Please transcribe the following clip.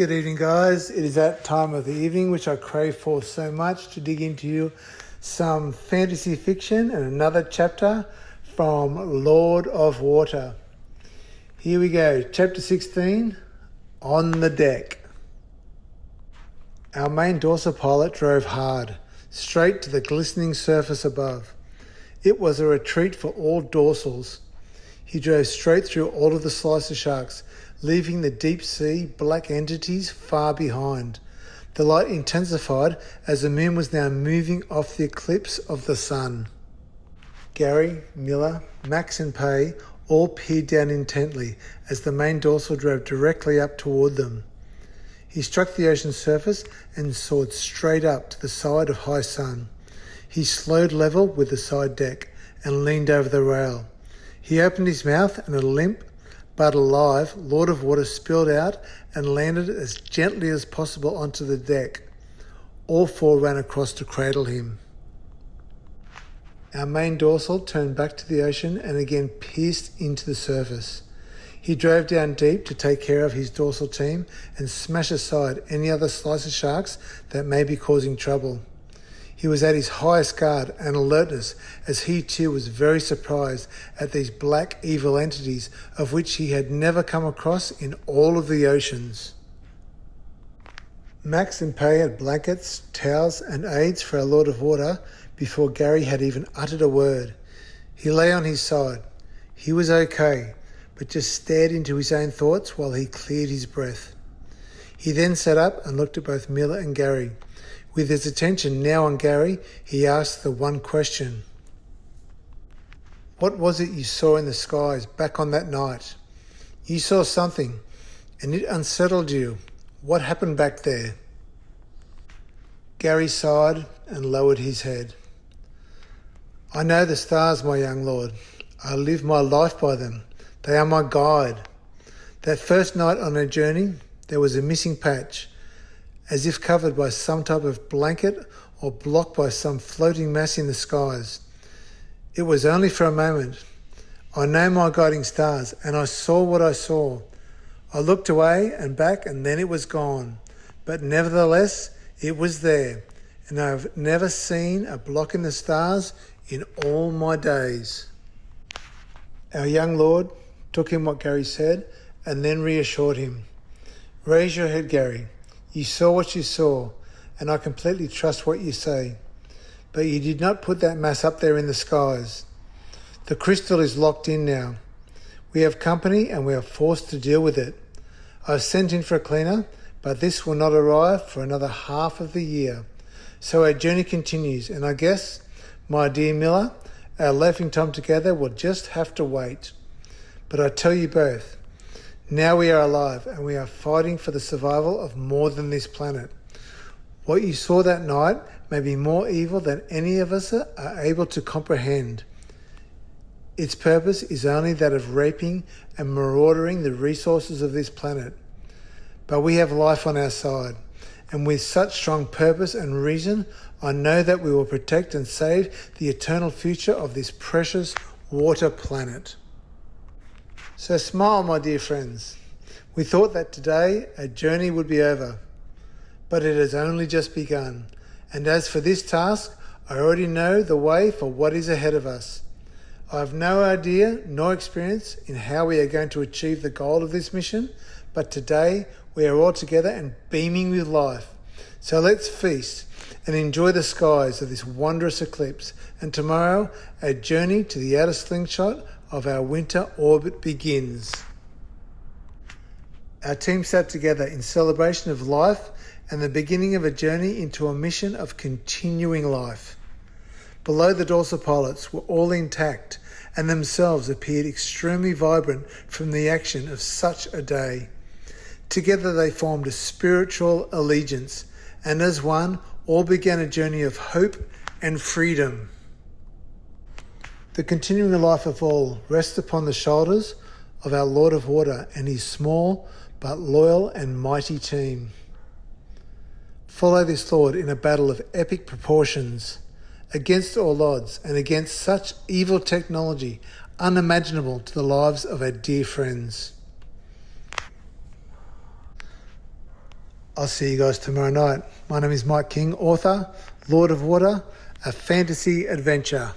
Good evening, guys. It is that time of the evening which I crave for so much, to dig into some fantasy fiction and another chapter from Lord of Water. Here we go, chapter 16, On the Deck. Our main dorsal pilot drove hard, straight to the glistening surface above. It was a retreat for all dorsals. He drove straight through all of the slicer sharks, leaving the deep sea black entities far behind. The light intensified as the moon was now moving off the eclipse of the sun. Gary, Mila, Max and Pay all peered down intently as the main dorsal drove directly up toward them. He struck the ocean surface and soared straight up to the side of high sun. He slowed level with the side deck and leaned over the rail. He opened his mouth and a limp but alive Lord of Water spilled out and landed as gently as possible onto the deck. All four ran across to cradle him. Our main dorsal turned back to the ocean and again pierced into the surface. He drove down deep to take care of his dorsal team and smash aside any other slicer sharks that may be causing trouble. He was at his highest guard and alertness as he too was very surprised at these black evil entities of which he had never come across in all of the oceans. Max and Pay had blankets, towels and aids for our Lord of Water before Gary had even uttered a word. He lay on his side. He was okay, but just stared into his own thoughts while he cleared his breath. He then sat up and looked at both Mila and Gary. With his attention now on Gary, he asked the one question. What was it you saw in the skies back on that night? You saw something, and it unsettled you. What happened back there? Gary sighed and lowered his head. I know the stars, my young lord. I live my life by them. They are my guide. That first night on our journey, there was a missing patch, as if covered by some type of blanket or blocked by some floating mass in the skies. It was only for a moment. I know my guiding stars, and I saw what I saw. I looked away and back, and then it was gone. But nevertheless, it was there, and I have never seen a block in the stars in all my days. Our young lord took in what Gary said, and then reassured him. Raise your head, Gary. You saw what you saw, and I completely trust what you say. But you did not put that mass up there in the skies. The crystal is locked in now. We have company and we are forced to deal with it. I've sent in for a cleaner, but this will not arrive for another half of the year. So our journey continues, and I guess, my dear Mila, our laughing time together will just have to wait. But I tell you both, now we are alive and we are fighting for the survival of more than this planet. What you saw that night may be more evil than any of us are able to comprehend. Its purpose is only that of raping and maraudering the resources of this planet. But we have life on our side, and with such strong purpose and reason, I know that we will protect and save the eternal future of this precious water planet. So smile, my dear friends. We thought that today our journey would be over, but it has only just begun. And as for this task, I already know the way for what is ahead of us. I have no idea nor experience in how we are going to achieve the goal of this mission, but today we are all together and beaming with life. So let's feast and enjoy the skies of this wondrous eclipse. And tomorrow, our journey to the outer slingshot of our winter orbit begins. Our team sat together in celebration of life and the beginning of a journey into a mission of continuing life. Below, the dorsal pilots were all intact and themselves appeared extremely vibrant from the action of such a day. Together they formed a spiritual allegiance, and as one, all began a journey of hope and freedom. The continuing life of all rests upon the shoulders of our Lord of Water and his small but loyal and mighty team. Follow this Lord in a battle of epic proportions, against all odds and against such evil technology unimaginable to the lives of our dear friends. I'll see you guys tomorrow night. My name is Mike King, author, Lord of Water, a fantasy adventure.